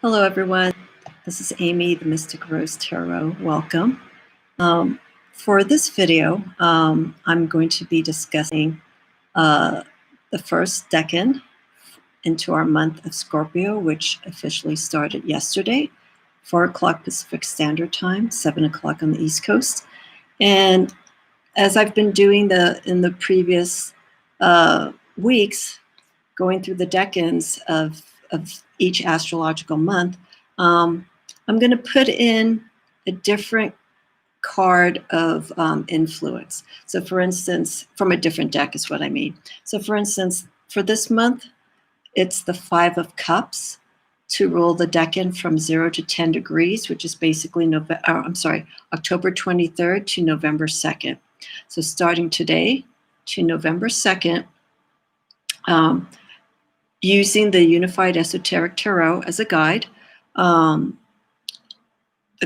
Hello, everyone. This is Amy, the Mystic Rose Tarot. Welcome. For this video, I'm going to be discussing the first decan into our month of Scorpio, which officially started yesterday, 4 o'clock Pacific Standard Time, 7 o'clock on the East Coast. And as I've been doing in the previous weeks, going through the decans of each astrological month, I'm going to put in a different card of influence. So for instance, from a different deck is what I mean. So for instance, for this month, it's the 5 of Cups to rule the decan from 0 to 10 degrees, which is basically October 23rd to November 2nd. So starting today to November 2nd, using the Unified Esoteric Tarot as a guide, the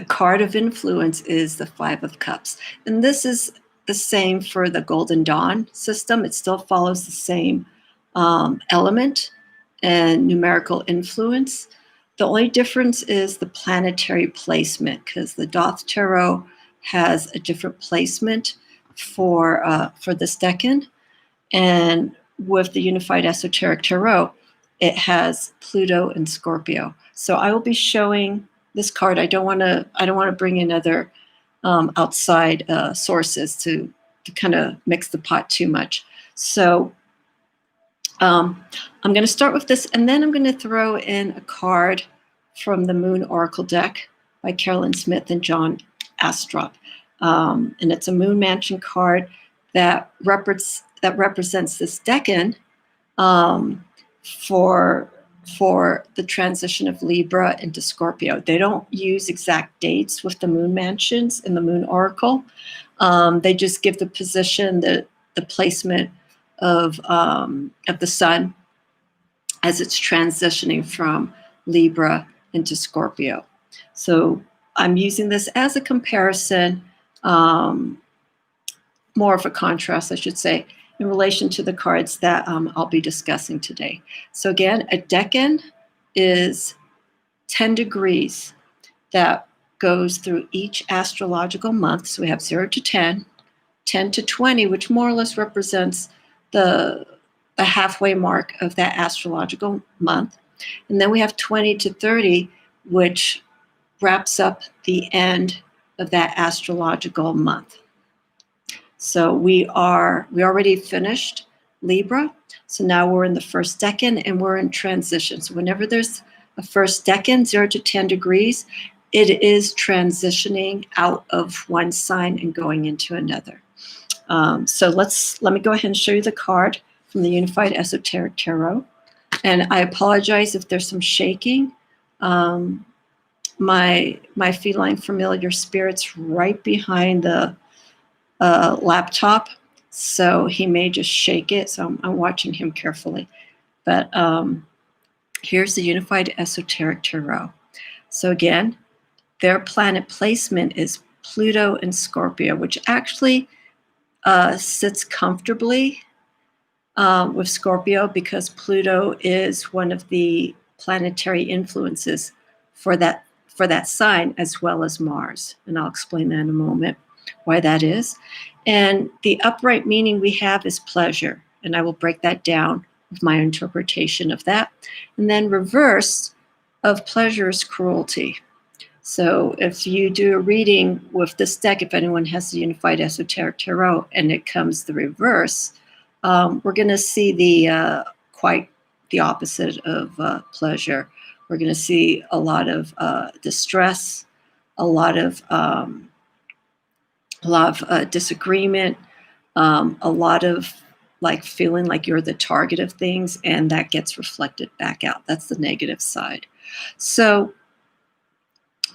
card of influence is the 5 of Cups. And this is the same for the Golden Dawn system. It still follows the same element and numerical influence. The only difference is the planetary placement, because the Thoth Tarot has a different placement for this decan. And with the Unified Esoteric Tarot, it has Pluto and Scorpio. So I will be showing this card. I don't want to bring in other outside sources to kind of mix the pot too much. So I'm going to start with this, and then I'm going to throw in a card from the Moon Oracle deck by Carolyn Smith and John Astrop. And it's a Moon Mansion card that represents this decan for the transition of Libra into Scorpio. They don't use exact dates with the Moon Mansions in the Moon Oracle. They just give the position, the placement of the sun as it's transitioning from Libra into Scorpio. So I'm using this as a comparison, more of a contrast, I should say, in relation to the cards that I'll be discussing today. So again, a decan is 10 degrees that goes through each astrological month. So we have 0 to 10, 10 to 20, which more or less represents the halfway mark of that astrological month. And then we have 20 to 30, which wraps up the end of that astrological month. So we already finished Libra. So now we're in the first decan and we're in transition. So whenever there's a first decan, 0 to 10 degrees, it is transitioning out of one sign and going into another. So let me go ahead and show you the card from the Unified Esoteric Tarot. And I apologize if there's some shaking. My feline familiar spirit's right behind the laptop, so he may just shake it, so I'm watching him carefully. But here's the Unified Esoteric Tarot. So again, their planet placement is Pluto and Scorpio, which actually sits comfortably with Scorpio, because Pluto is one of the planetary influences for that sign, as well as Mars. And I'll explain that in a moment, why that is. And the upright meaning we have is pleasure, and I will break that down with my interpretation of that. And then reverse of pleasure is cruelty. So if you do a reading with this deck, if anyone has the Unified Esoteric Tarot and it comes the reverse, we're going to see quite the opposite of pleasure. We're going to see a lot of distress, a lot of disagreement, a lot of like feeling like you're the target of things, and that gets reflected back out. That's the negative side. So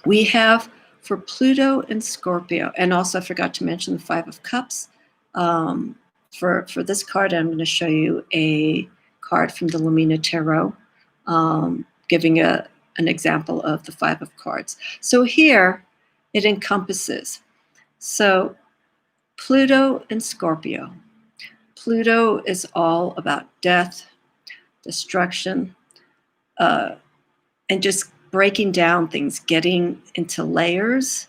we have for Pluto and Scorpio, and also I forgot to mention the 5 of Cups. For this card, I'm going to show you a card from the Lumina Tarot, giving an example of the 5 of Cards. So here it encompasses. So Pluto and Scorpio. Pluto is all about death, destruction, and just breaking down things, getting into layers,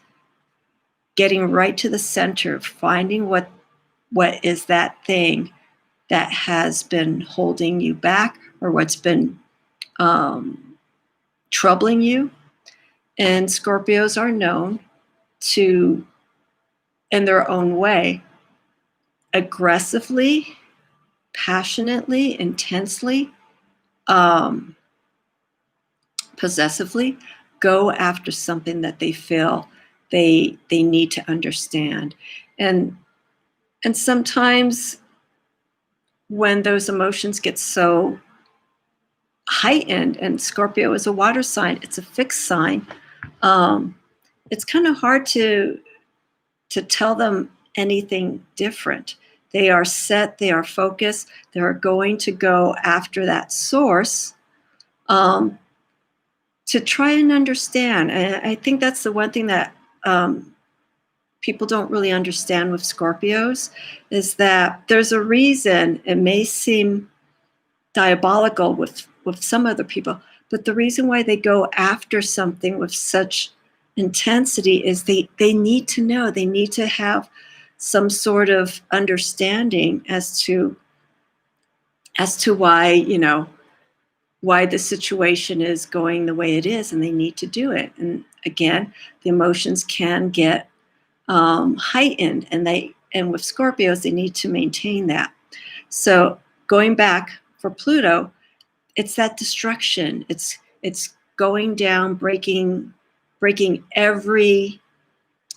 getting right to the center, finding what is that thing that has been holding you back, or what's been troubling you. And Scorpios are known to, in their own way, aggressively, passionately, intensely, possessively go after something that they feel they need to understand. And sometimes when those emotions get so heightened, and Scorpio is a water sign, it's a fixed sign, it's kind of hard to tell them anything different. They are set, they are focused, they're going to go after that source to try and understand. And I think that's the one thing that people don't really understand with Scorpios, is that there's a reason. It may seem diabolical with some other people, but the reason why they go after something with such intensity is they need to know, they need to have some sort of understanding as to why, why the situation is going the way it is, and they need to do it. And again, the emotions can get heightened, and with Scorpios, they need to maintain that. So going back for Pluto, it's that destruction. It's going down, breaking every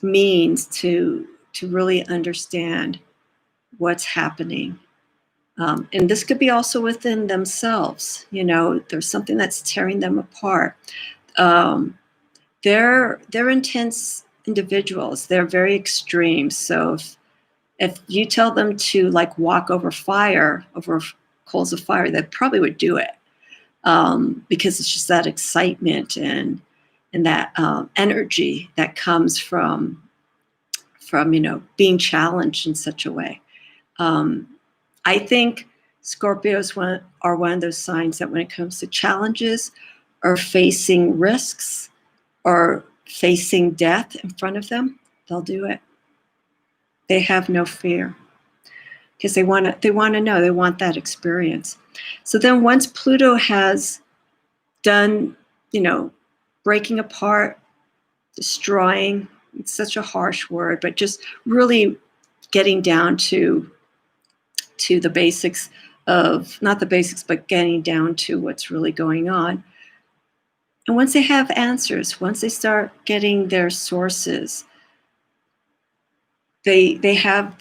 means to really understand what's happening. And this could be also within themselves. There's something that's tearing them apart. They're intense individuals. They're very extreme. So if you tell them to walk over coals of fire, they probably would do it, because it's just that excitement and that energy that comes from being challenged in such a way. I think Scorpios are one of those signs that when it comes to challenges or facing risks or facing death in front of them, they'll do it. They have no fear because they want to know, they want that experience. So then once Pluto has done, breaking apart, destroying, it's such a harsh word, but just really getting down to the basics of, not the basics, but getting down to what's really going on. And once they have answers, once they start getting their sources, they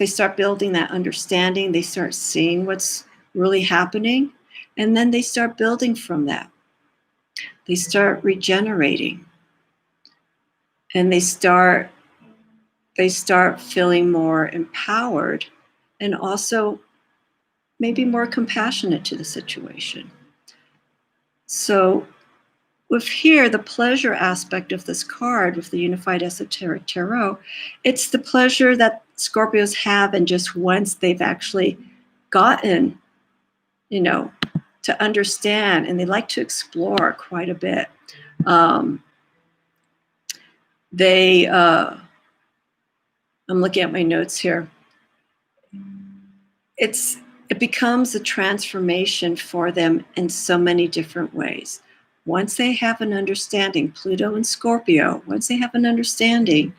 start building that understanding, they start seeing what's really happening, and then they start building from that. They start regenerating, and they start feeling more empowered, and also maybe more compassionate to the situation. So with here, the pleasure aspect of this card with the Unified Esoteric Tarot, it's the pleasure that Scorpios have, and just once they've actually gotten, to understand, and they like to explore quite a bit. I'm looking at my notes here. It becomes a transformation for them in so many different ways. Once they have an understanding, Pluto and Scorpio, once they have an understanding,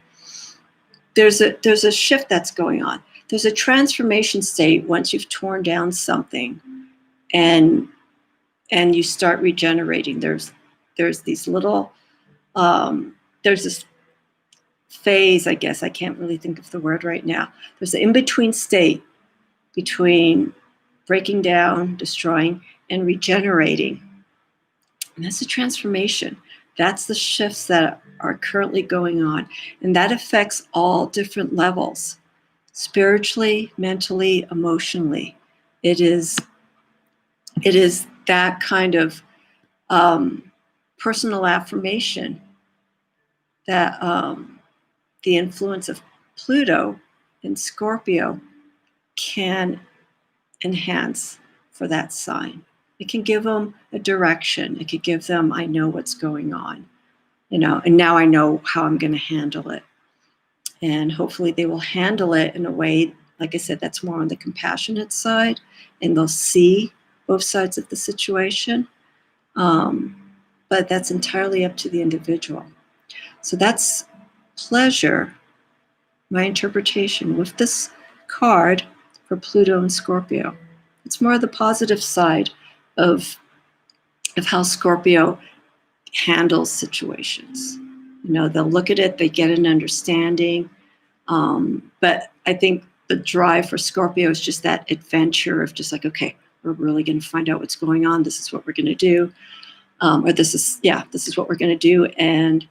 there's a shift that's going on. There's a transformation state once you've torn down something and you start regenerating. There's these little, there's this phase, I guess, I can't really think of the word right now. There's an in-between state between breaking down, destroying, and regenerating. And that's a transformation. That's the shifts that are currently going on. And that affects all different levels, spiritually, mentally, emotionally. It is that kind of personal affirmation that the influence of Pluto and Scorpio can enhance for that sign. It can give them a direction. It could give them, I know what's going on. and now I know how I'm going to handle it. And hopefully they will handle it in a way, like I said, that's more on the compassionate side, and they'll see both sides of the situation. But that's entirely up to the individual. So that's pleasure, my interpretation with this card for Pluto and Scorpio. It's more the positive side of how Scorpio handles situations. They'll look at it, they get an understanding. But I think the drive for Scorpio is just that adventure of just like, okay, we're really going to find out what's going on. This is what we're going to do. Or this is what we're going to do. And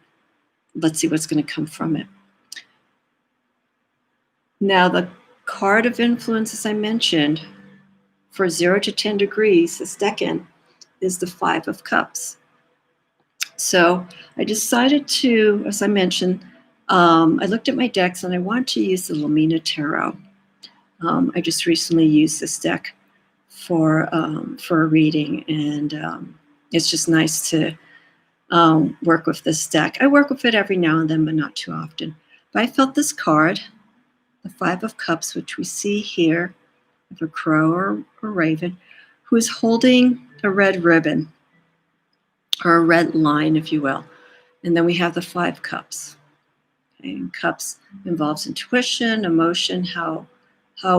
let's see what's going to come from it. Now, the card of influence, as I mentioned, for 0 to 10 degrees, this Decan, is the 5 of Cups. So I decided to, as I mentioned, I looked at my decks and I wanted to use the Lumina Tarot. I just recently used this deck for a reading, and it's just nice to work with this deck. I work with it every now and then, but not too often. But I felt this card, the 5 of Cups, which we see here, of a crow or a raven, who is holding a red ribbon, or a red line, if you will. And then we have the 5 cups. Okay? And cups involves intuition, emotion, how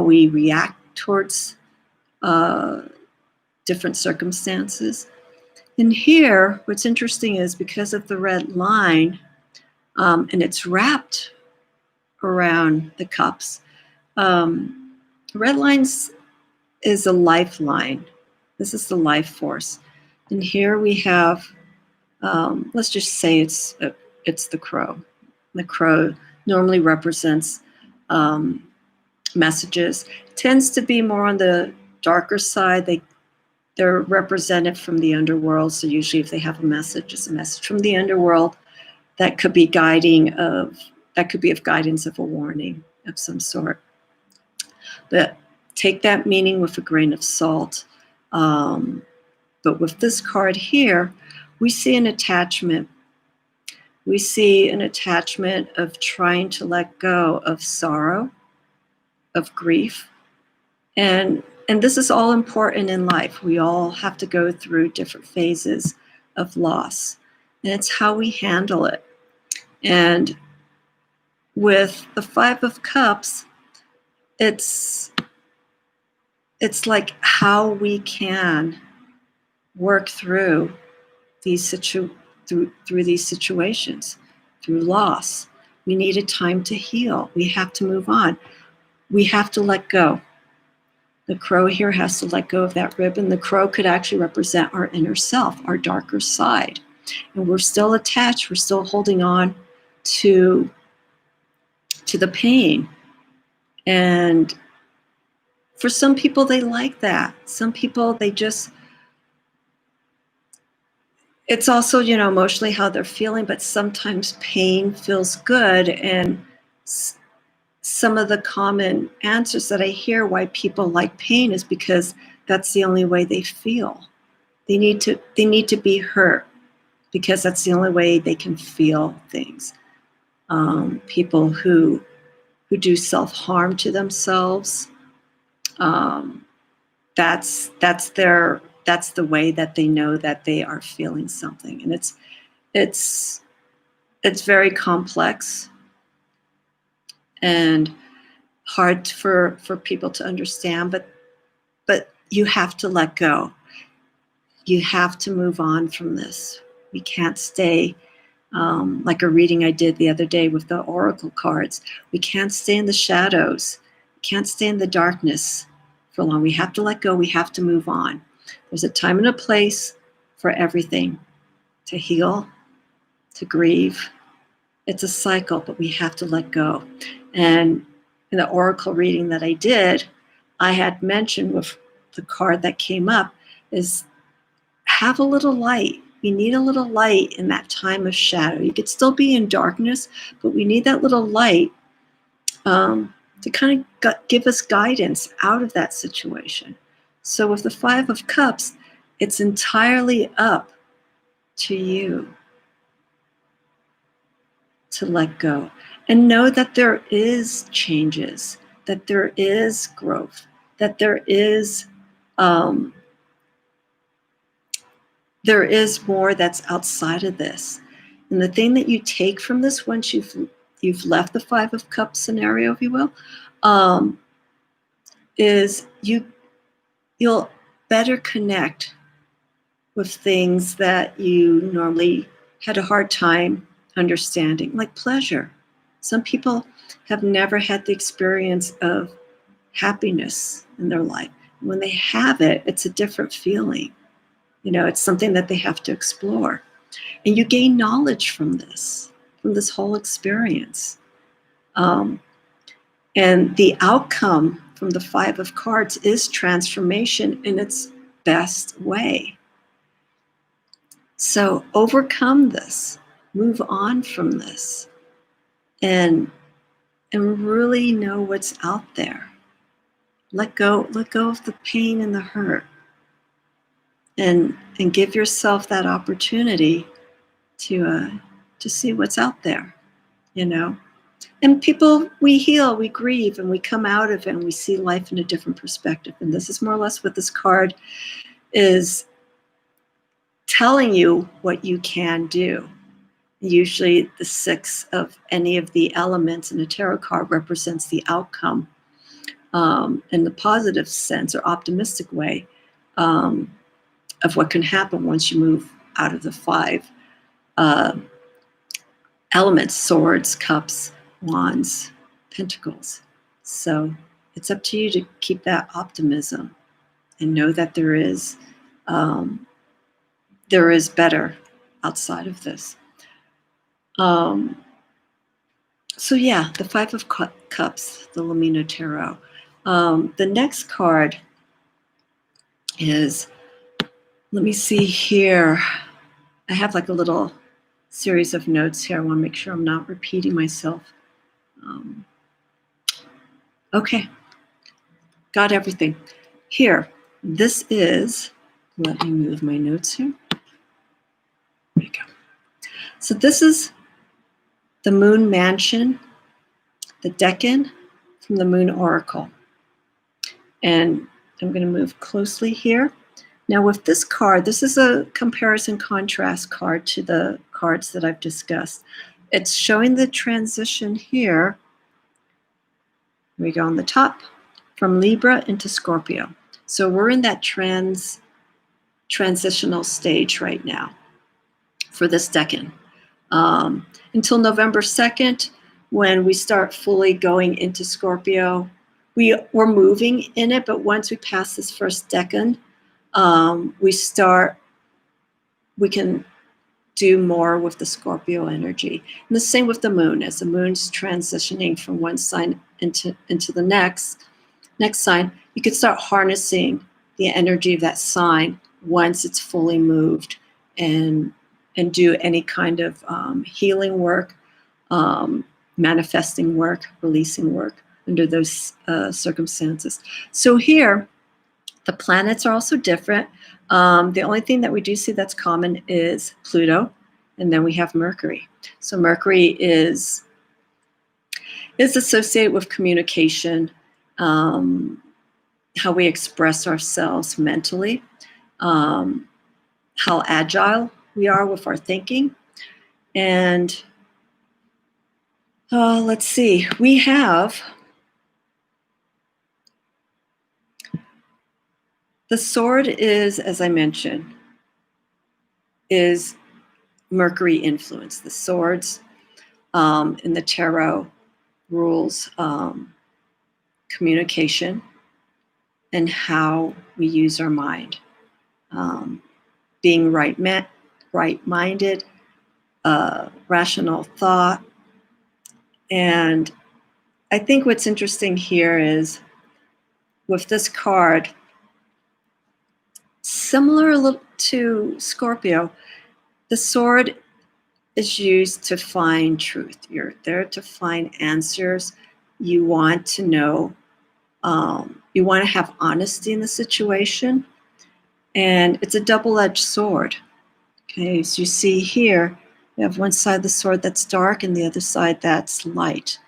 we react towards different circumstances. And here, what's interesting is because of the red line, and it's wrapped around the cups, red lines is a lifeline. This is the life force. And here we have, let's just say it's the crow. The crow normally represents messages. It tends to be more on the darker side. They're represented from the underworld. So usually if they have a message, it's a message from the underworld that could be of guidance, of a warning of some sort. But take that meaning with a grain of salt. But with this card here, we see an attachment. We see an attachment of trying to let go of sorrow, of grief. And this is all important in life. We all have to go through different phases of loss. And it's how we handle it. And with the 5 of Cups, it's like how we can work through these these situations, through loss. We need a time to heal. We have to move on. We have to let go. The crow here has to let go of that ribbon. The crow could actually represent our inner self, our darker side. And we're still attached. We're still holding on to the pain. And for some people, they like that. Some people, it's also, emotionally how they're feeling, but sometimes pain feels good. And some of the common answers that I hear why people like pain is because that's the only way they feel. They need to be hurt because that's the only way they can feel things. People who do self-harm to themselves, that's the way that they know that they are feeling something. And it's very complex and hard for people to understand, but you have to let go. You have to move on from this. We can't stay, like a reading I did the other day with the oracle cards. We can't stay in the shadows. We can't stay in the darkness for long. We have to let go. We have to move on. There's a time and a place for everything, to heal, to grieve. It's a cycle, but we have to let go. And in the oracle reading that I did, I had mentioned with the card that came up is have a little light. We need a little light in that time of shadow. You could still be in darkness, but we need that little light to kind of give us guidance out of that situation. So with the 5 of Cups, it's entirely up to you. to let go and know that there is changes, that there is growth, that there is more that's outside of this. And the thing that you take from this once you've left the Five of Cups scenario, if you will, is you'll better connect with things that you normally had a hard time understanding, like pleasure. Some people have never had the experience of happiness in their life. When they have it, it's a different feeling. You know, it's something that they have to explore. And you gain knowledge from this whole experience. And the outcome from the Five of Cards is transformation in its best way. So overcome this, move on from this, and really know what's out there. Let go of the pain and the hurt, and give yourself that opportunity to see what's out there, you know. And people, we heal, we grieve, and we come out of it, and we see life in a different perspective. And this is more or less what this card is telling you what you can do. Usually the Six of any of the elements in a tarot card represents the outcome in the positive sense or optimistic way of what can happen once you move out of the five elements: swords, cups, wands, pentacles. So it's up to you to keep that optimism and know that there is better outside of this. So yeah, the Five of Cups, the Lumina Tarot. The next card is, let me see here. I have like a little series of notes here. I want to make sure I'm not repeating myself. Okay, got everything. Here, this is, let me move my notes here. There we go. So this is the Moon Mansion, the Decan from the Moon Oracle. And I'm going to move closely here. Now with this card, this is a comparison contrast card to the cards that I've discussed. It's showing the transition here. We go on the top, from Libra into Scorpio. So we're in that transitional stage right now for this Decan. Until November 2nd, when we start fully going into Scorpio. We're moving in it, but once we pass this first Decan, we can do more with the Scorpio energy. And the same with the moon. As the moon's transitioning from one sign into the next sign, you can start harnessing the energy of that sign once it's fully moved, and do any kind of healing work, manifesting work, releasing work under those circumstances. So here, the planets are also different. The only thing that we do see that's common is Pluto, and then we have Mercury. So Mercury is associated with communication, how we express ourselves mentally, how agile we are with our thinking. And let's see, we have the sword is, as I mentioned, is Mercury influence. The swords in the tarot rules communication and how we use our mind. Being right-minded, rational thought. And I think what's interesting here is with this card, similar to Scorpio, the sword is used to find truth. You're there to find answers. You want to know, you want to have honesty in the situation. And it's a double-edged sword. Okay, so you see here, We have one side of the sword that's dark and the other side that's light.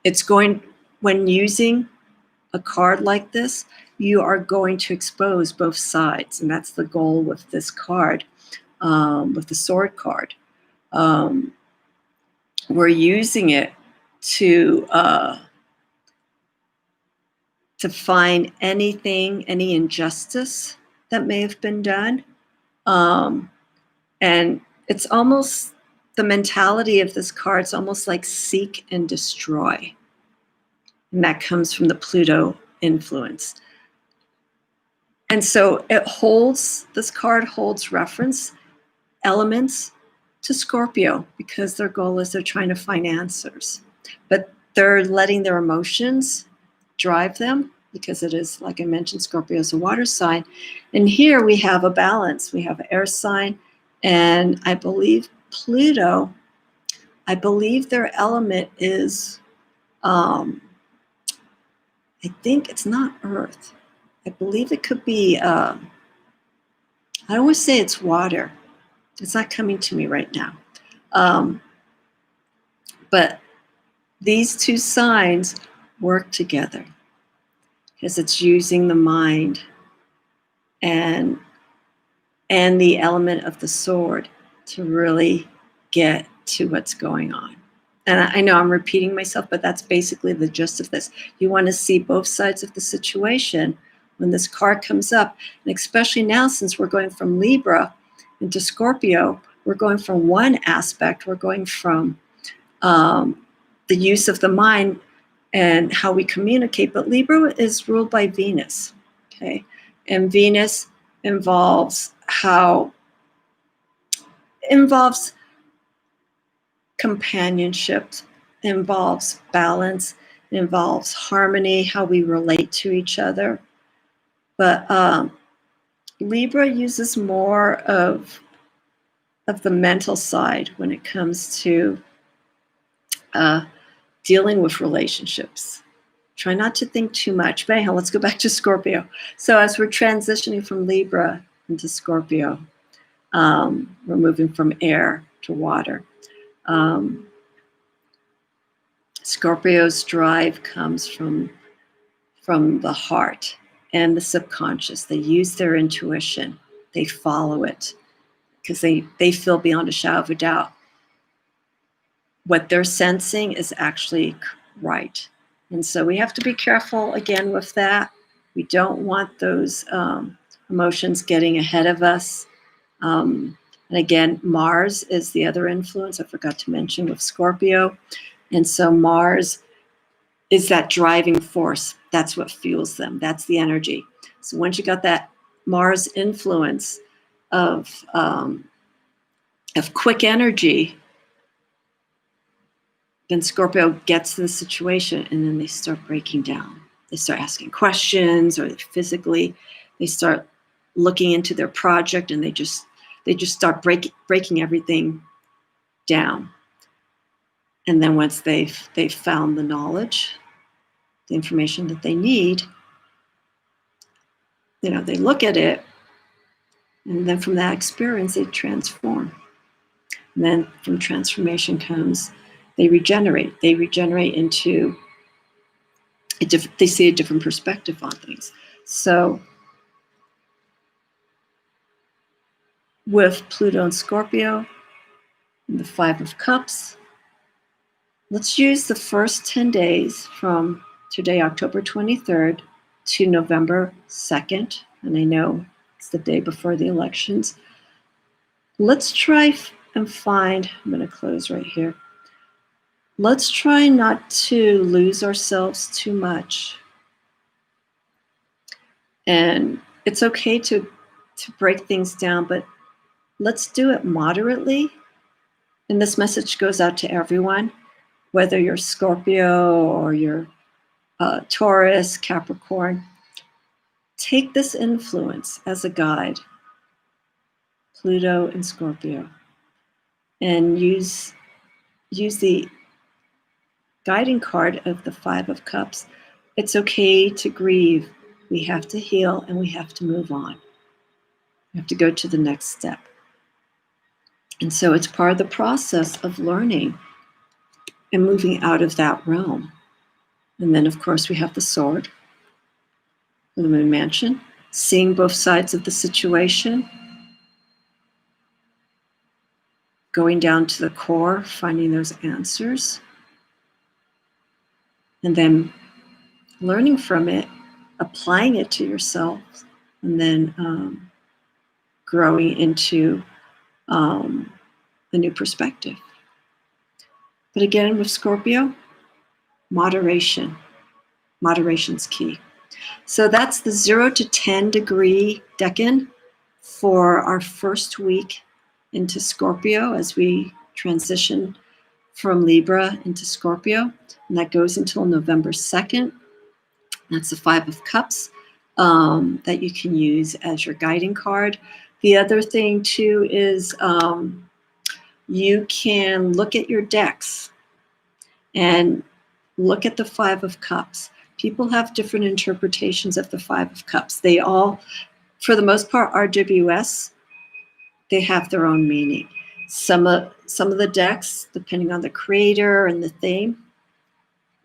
It's going, when using a card like this, you are going to expose both sides, and that's the goal with this card, with the sword card. We're using it to find anything, any injustice that may have been done. And it's almost, the mentality of this card, it's almost like seek and destroy. And that comes from the Pluto influence. And so it holds, this card holds reference elements to Scorpio because their goal is they're trying to find answers. But they're letting their emotions drive them because it is, like I mentioned, Scorpio is a water sign. And here we have a balance. We have an air sign, and I believe Pluto, I believe their element is, I think it's not Earth. I believe it could be, I don't want to say it's water. It's not coming to me right now. But these two signs work together because it's using the mind and the element of the sword to really get to what's going on. And I know I'm repeating myself, but that's basically the gist of this. You want to see both sides of the situation when this card comes up, and especially now since we're going from Libra into Scorpio, we're going from one aspect, we're going from the use of the mind and how we communicate, but Libra is ruled by Venus, okay? And Venus involves companionship, involves balance, it involves harmony, how we relate to each other. But Libra uses more of the mental side when it comes to dealing with relationships. Try not to think too much. But anyhow, let's go back to Scorpio. So as we're transitioning from Libra into Scorpio, we're moving from air to water. Scorpio's drive comes from the heart and the subconscious. They use their intuition. They follow it because they feel beyond a shadow of a doubt what they're sensing is actually right. And so we have to be careful again with that. We don't want those emotions getting ahead of us. And again, Mars is the other influence I forgot to mention with Scorpio. And so Mars is that driving force. That's what fuels them. That's the energy. So once you got that Mars influence of quick energy, then Scorpio gets to the situation and then they start breaking down. They start asking questions, or they start looking into their project, and they just start breaking everything down. And then once they've found the knowledge, the information that they need, they look at it, and then from that experience they transform. And then from transformation comes they regenerate. They regenerate into they see a different perspective on things. So with Pluto and Scorpio and the 5 of Cups, let's use the first 10 days from today, October 23rd, to November 2nd. And I know it's the day before the elections. Let's try and find, I'm going to close right here. Let's try not to lose ourselves too much. And it's okay to break things down, but let's do it moderately. And this message goes out to everyone, whether you're Scorpio or you're Taurus, Capricorn. Take this influence as a guide, Pluto and Scorpio, and use the guiding card of the 5 of Cups. It's okay to grieve. We have to heal and we have to move on. We have to go to the next step. And so it's part of the process of learning and moving out of that realm. And then, of course, we have the sword, the moon mansion, seeing both sides of the situation, going down to the core, finding those answers, and then learning from it, applying it to yourself, and then growing into a new perspective. But again, with Scorpio, moderation. Moderation's key. So that's the 0 to 10 degree Decan for our first week into Scorpio as we transition from Libra into Scorpio. And that goes until November 2nd. That's the 5 of Cups that you can use as your guiding card. The other thing, too, is you can look at your decks and look at the 5 of Cups. People have different interpretations of the 5 of Cups. They all, for the most part, RWS, they have their own meaning. Some of the decks, depending on the creator and the theme,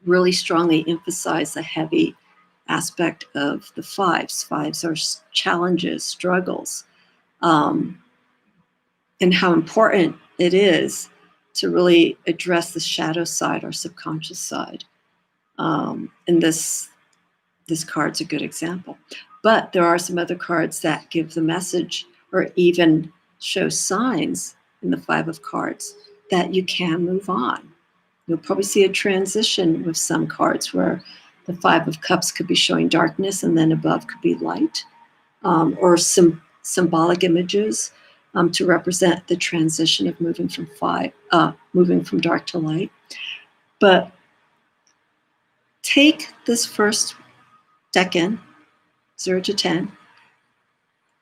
really strongly emphasize the heavy aspect of the fives. Fives are challenges, struggles, and how important it is to really address the shadow side, our subconscious side. And this card's a good example. But there are some other cards that give the message or even show signs in the 5 of cards that you can move on. You'll probably see a transition with some cards where the 5 of Cups could be showing darkness and then above could be light, or some symbolic images to represent the transition of moving from dark to light. But take this first Decan, 0 to 10,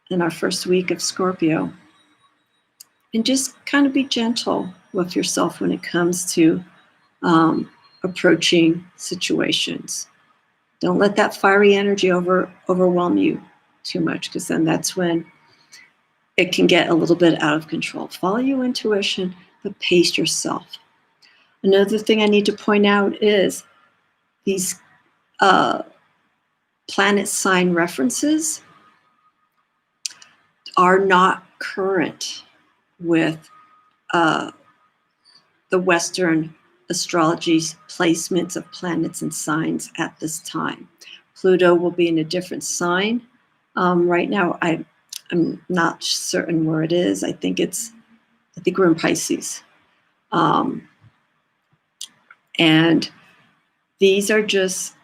in our first week of Scorpio, and just kind of be gentle with yourself when it comes to approaching situations. Don't let that fiery energy overwhelm you too much, because then that's when it can get a little bit out of control. Follow your intuition, but pace yourself. Another thing I need to point out is these planet sign references are not current with the Western astrology's placements of planets and signs at this time. Pluto will be in a different sign. Right now, I'm not certain where it is. I think we're in Pisces. And these are just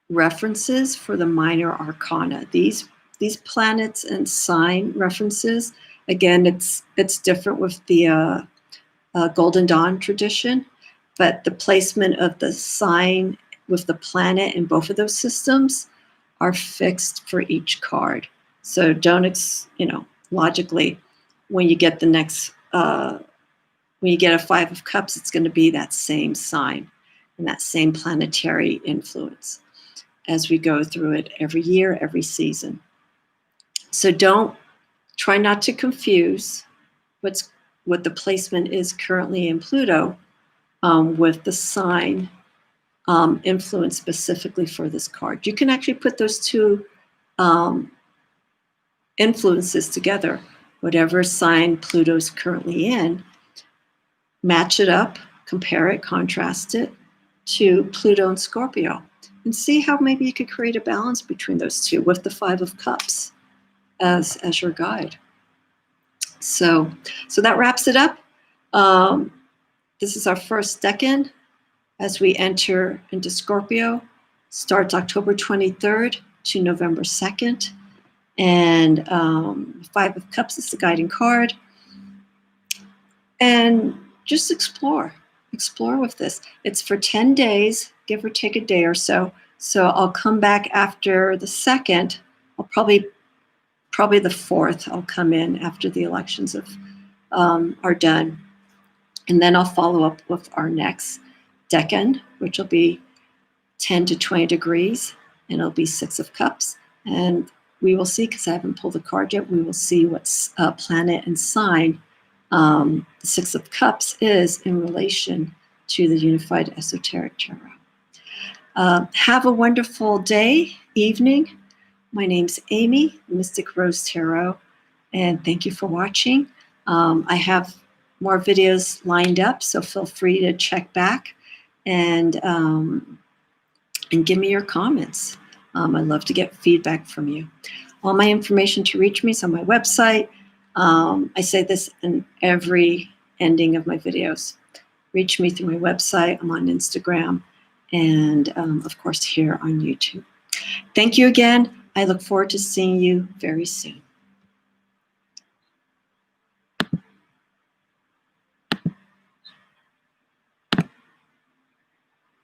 references for the minor arcana. These planets and sign references, again, it's different with the Golden Dawn tradition, but the placement of the sign with the planet in both of those systems are fixed for each card. So don't, logically, when you get the next, when you get a 5 of Cups, it's going to be that same sign and that same planetary influence as we go through it every year, every season. So try not to confuse what the placement is currently in Pluto with the sign influence specifically for this card. You can actually put those two influences together. Whatever sign Pluto's currently in, match it up, compare it, contrast it to Pluto and Scorpio, and see how maybe you could create a balance between those two with the 5 of Cups as your guide. So that wraps it up. This is our first Decan as we enter into Scorpio. Starts October 23rd to November 2nd. And 5 of Cups is the guiding card. And just explore with this. It's for 10 days, give or take a day or so. So I'll come back after the 2nd. I'll probably the 4th. I'll come in after the elections are done. And then I'll follow up with our next Decan, which will be 10 to 20 degrees, and it'll be 6 of Cups. And we will see, because I haven't pulled the card yet, we will see what planet and sign The Six of Cups is in relation to the Unified Esoteric Tarot. Have a wonderful day, evening. My name's Amy, Mystic Rose Tarot, and thank you for watching. I have more videos lined up, so feel free to check back and give me your comments. I'd love to get feedback from you. All my information to reach me is on my website. I say this in every ending of my videos. Reach me through my website. I'm on Instagram and, of course, here on YouTube. Thank you again. I look forward to seeing you very soon.